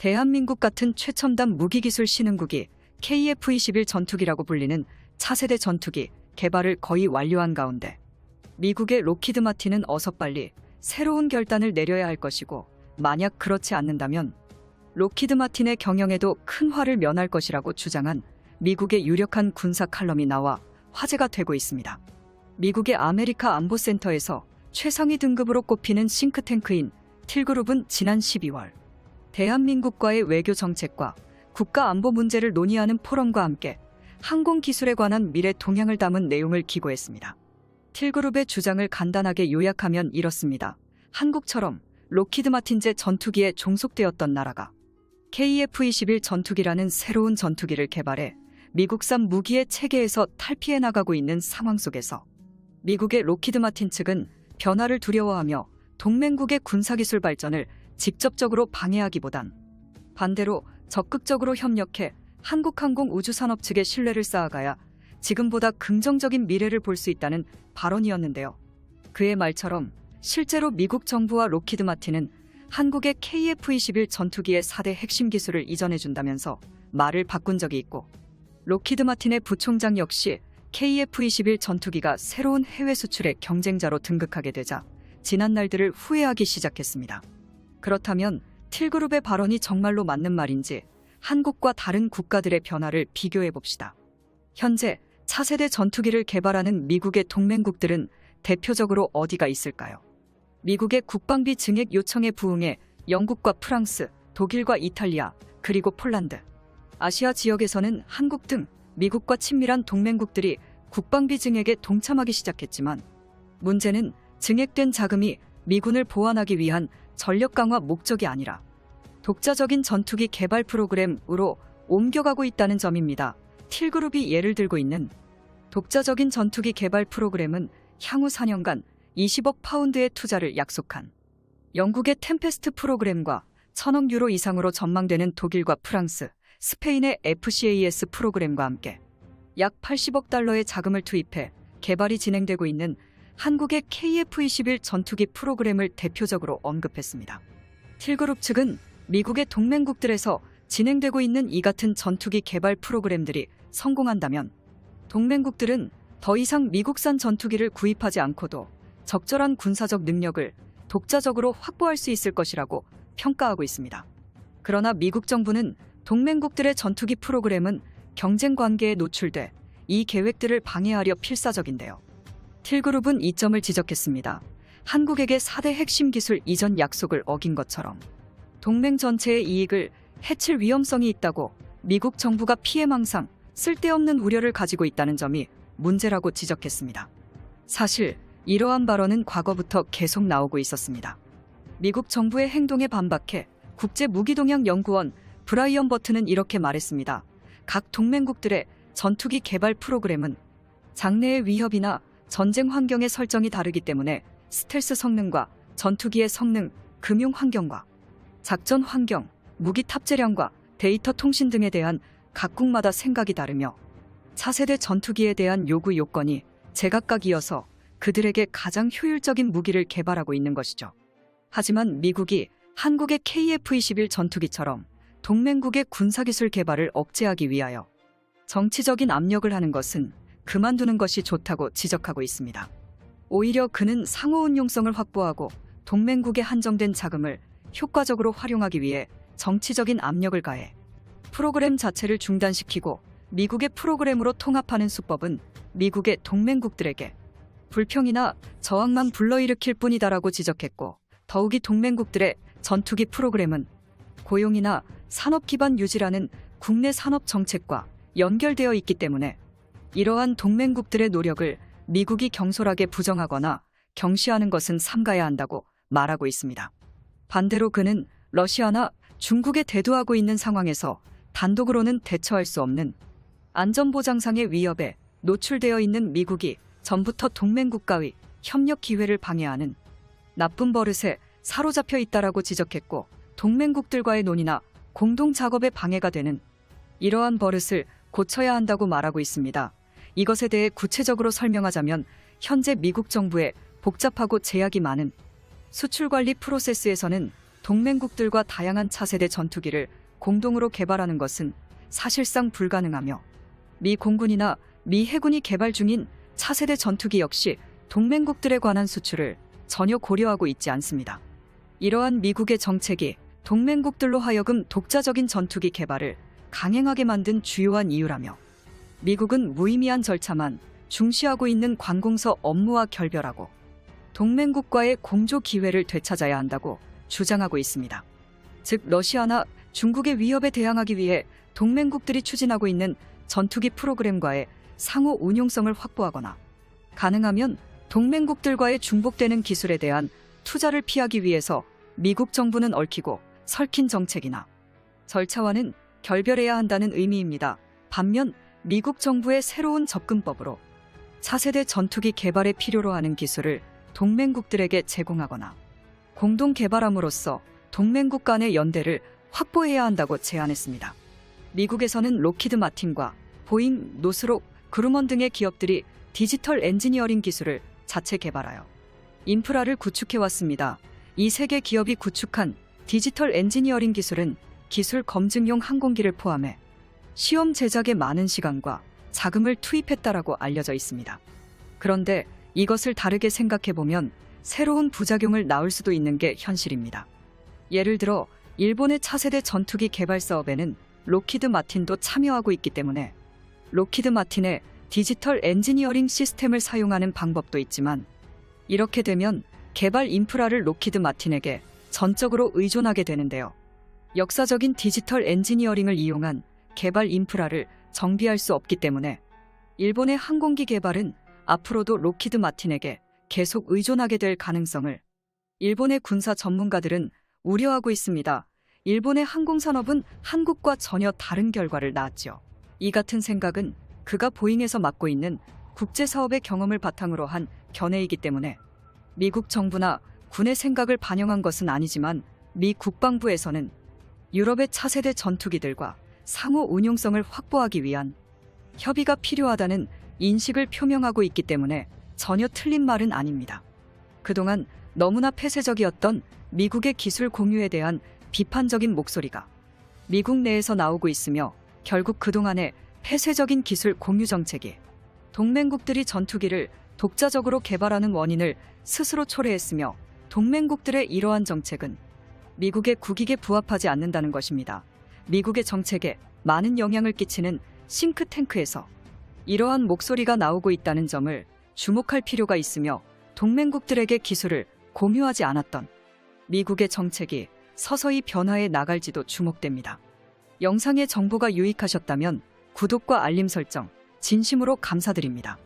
대한민국 같은 최첨단 무기기술 신흥국이 KF-21 전투기라고 불리는 차세대 전투기 개발을 거의 완료한 가운데 미국의 록히드 마틴은 어서 빨리 새로운 결단을 내려야 할 것이고, 만약 그렇지 않는다면 록히드 마틴의 경영에도 큰 화를 면할 것이라고 주장한 미국의 유력한 군사 칼럼이 나와 화제가 되고 있습니다. 미국의 아메리카 안보센터에서 최상위 등급으로 꼽히는 싱크탱크인 틸그룹은 지난 12월 대한민국과의 외교 정책과 국가 안보 문제를 논의하는 포럼과 함께 항공기술에 관한 미래 동향을 담은 내용을 기고했습니다. 틸그룹의 주장을 간단하게 요약하면 이렇습니다. 한국처럼 록히드 마틴제 전투기에 종속되었던 나라가 KF-21 전투기라는 새로운 전투기를 개발해 미국산 무기의 체계에서 탈피해 나가고 있는 상황 속에서 미국의 록히드 마틴 측은 변화를 두려워하며 동맹국의 군사기술 발전을 직접적으로 방해하기보단 반대로 적극적으로 협력해 한국항공우주산업 측의 신뢰를 쌓아가야 지금보다 긍정적인 미래를 볼 수 있다는 발언이었는데요. 그의 말처럼 실제로 미국 정부와 록히드 마틴은 한국의 KF-21 전투기의 4대 핵심 기술을 이전해준다면서 말을 바꾼 적이 있고, 록히드 마틴의 부총장 역시 KF-21 전투기가 새로운 해외 수출의 경쟁자로 등극하게 되자 지난날들을 후회하기 시작했습니다. 그렇다면 틸그룹의 발언이 정말로 맞는 말인지 한국과 다른 국가들의 변화를 비교해봅시다. 현재 차세대 전투기를 개발하는 미국의 동맹국들은 대표적으로 어디가 있을까요? 미국의 국방비 증액 요청에 부응해 영국과 프랑스, 독일과 이탈리아, 그리고 폴란드, 아시아 지역에서는 한국 등 미국과 친밀한 동맹국들이 국방비 증액에 동참하기 시작했지만, 문제는 증액된 자금이 미군을 보완하기 위한 전력 강화 목적이 아니라 독자적인 전투기 개발 프로그램으로 옮겨가고 있다는 점입니다. 틸그룹이 예를 들고 있는 독자적인 전투기 개발 프로그램은 향후 4년간 20억 파운드의 투자를 약속한 영국의 템페스트 프로그램과 1,000억 유로 이상으로 전망되는 독일과 프랑스, 스페인의 FCAS 프로그램과 함께 약 80억 달러의 자금을 투입해 개발이 진행되고 있는 한국의 KF-21 전투기 프로그램을 대표적으로 언급했습니다. 틸그룹 측은 미국의 동맹국들에서 진행되고 있는 이 같은 전투기 개발 프로그램들이 성공한다면 동맹국들은 더 이상 미국산 전투기를 구입하지 않고도 적절한 군사적 능력을 독자적으로 확보할 수 있을 것이라고 평가하고 있습니다. 그러나 미국 정부는 동맹국들의 전투기 프로그램은 경쟁 관계에 노출돼 이 계획들을 방해하려 필사적인데요. 틸그룹은 이 점을 지적했습니다. 한국에게 4대 핵심 기술 이전 약속을 어긴 것처럼 동맹 전체의 이익을 해칠 위험성이 있다고 미국 정부가 피해망상 쓸데없는 우려를 가지고 있다는 점이 문제라고 지적했습니다. 사실 이러한 발언은 과거부터 계속 나오고 있었습니다. 미국 정부의 행동에 반박해 국제무기동향연구원 브라이언 버튼은 이렇게 말했습니다. 각 동맹국들의 전투기 개발 프로그램은 장래의 위협이나 전쟁 환경의 설정이 다르기 때문에 스텔스 성능과 전투기의 성능, 금융 환경과 작전 환경, 무기 탑재량과 데이터 통신 등에 대한 각국마다 생각이 다르며 차세대 전투기에 대한 요구 요건이 제각각이어서 그들에게 가장 효율적인 무기를 개발하고 있는 것이죠. 하지만 미국이 한국의 KF-21 전투기처럼 동맹국의 군사기술 개발을 억제하기 위하여 정치적인 압력을 하는 것은 그만두는 것이 좋다고 지적하고 있습니다. 오히려 그는 상호 운용성을 확보하고 동맹국의 한정된 자금을 효과적으로 활용하기 위해 정치적인 압력을 가해 프로그램 자체를 중단시키고 미국의 프로그램으로 통합하는 수법은 미국의 동맹국들에게 불평이나 저항만 불러일으킬 뿐이다라고 지적했고, 더욱이 동맹국들의 전투기 프로그램은 고용이나 산업 기반 유지라는 국내 산업 정책과 연결되어 있기 때문에 이러한 동맹국들의 노력을 미국이 경솔하게 부정하거나 경시하는 것은 삼가야 한다고 말하고 있습니다. 반대로 그는 러시아나 중국에 대두하고 있는 상황에서 단독으로는 대처할 수 없는 안전보장상의 위협에 노출되어 있는 미국이 전부터 동맹국가의 협력 기회를 방해하는 나쁜 버릇에 사로잡혀 있다라고 지적했고, 동맹국들과의 논의나 공동 작업에 방해가 되는 이러한 버릇을 고쳐야 한다고 말하고 있습니다. 이것에 대해 구체적으로 설명하자면 현재 미국 정부의 복잡하고 제약이 많은 수출 관리 프로세스에서는 동맹국들과 다양한 차세대 전투기를 공동으로 개발하는 것은 사실상 불가능하며 미 공군이나 미 해군이 개발 중인 차세대 전투기 역시 동맹국들에 관한 수출을 전혀 고려하고 있지 않습니다. 이러한 미국의 정책이 동맹국들로 하여금 독자적인 전투기 개발을 강행하게 만든 주요한 이유라며 미국은 무의미한 절차만 중시하고 있는 관공서 업무와 결별하고 동맹국과의 공조 기회를 되찾아야 한다고 주장하고 있습니다. 즉 러시아나 중국의 위협에 대항하기 위해 동맹국들이 추진하고 있는 전투기 프로그램과의 상호 운용성을 확보하거나 가능하면 동맹국들과의 중복되는 기술에 대한 투자를 피하기 위해서 미국 정부는 얽히고 설킨 정책이나 절차와는 결별해야 한다는 의미입니다. 반면 미국 정부의 새로운 접근법으로 차세대 전투기 개발에 필요로 하는 기술을 동맹국들에게 제공하거나 공동 개발함으로써 동맹국 간의 연대를 확보해야 한다고 제안했습니다. 미국에서는 로키드 마틴과 보잉, 노스롭, 그루먼 등의 기업들이 디지털 엔지니어링 기술을 자체 개발하여 인프라를 구축해왔습니다. 이 세 개 기업이 구축한 디지털 엔지니어링 기술은 기술 검증용 항공기를 포함해 시험 제작에 많은 시간과 자금을 투입했다라고 알려져 있습니다. 그런데 이것을 다르게 생각해보면 새로운 부작용을 낳을 수도 있는 게 현실입니다. 예를 들어 일본의 차세대 전투기 개발 사업에는 로키드 마틴도 참여하고 있기 때문에 로키드 마틴의 디지털 엔지니어링 시스템을 사용하는 방법도 있지만 이렇게 되면 개발 인프라를 로키드 마틴에게 전적으로 의존하게 되는데요. 역사적인 디지털 엔지니어링을 이용한 개발 인프라를 정비할 수 없기 때문에 일본의 항공기 개발은 앞으로도 로키드 마틴에게 계속 의존하게 될 가능성을 일본의 군사 전문가들은 우려하고 있습니다. 일본의 항공산업은 한국과 전혀 다른 결과를 낳았죠. 이 같은 생각은 그가 보잉에서 맡고 있는 국제사업의 경험을 바탕으로 한 견해이기 때문에 미국 정부나 군의 생각을 반영한 것은 아니지만 미 국방부에서는 유럽의 차세대 전투기들과 상호 운용성을 확보하기 위한 협의가 필요하다는 인식을 표명하고 있기 때문에 전혀 틀린 말은 아닙니다. 그동안 너무나 폐쇄적이었던 미국의 기술 공유에 대한 비판적인 목소리가 미국 내에서 나오고 있으며 결국 그동안의 폐쇄적인 기술 공유 정책이 동맹국들이 전투기를 독자적으로 개발하는 원인을 스스로 초래했으며 동맹국들의 이러한 정책은 미국의 국익에 부합하지 않는다는 것입니다. 미국의 정책에 많은 영향을 끼치는 싱크탱크에서 이러한 목소리가 나오고 있다는 점을 주목할 필요가 있으며 동맹국들에게 기술을 공유하지 않았던 미국의 정책이 서서히 변화해 나갈지도 주목됩니다. 영상의 정보가 유익하셨다면 구독과 알림 설정 진심으로 감사드립니다.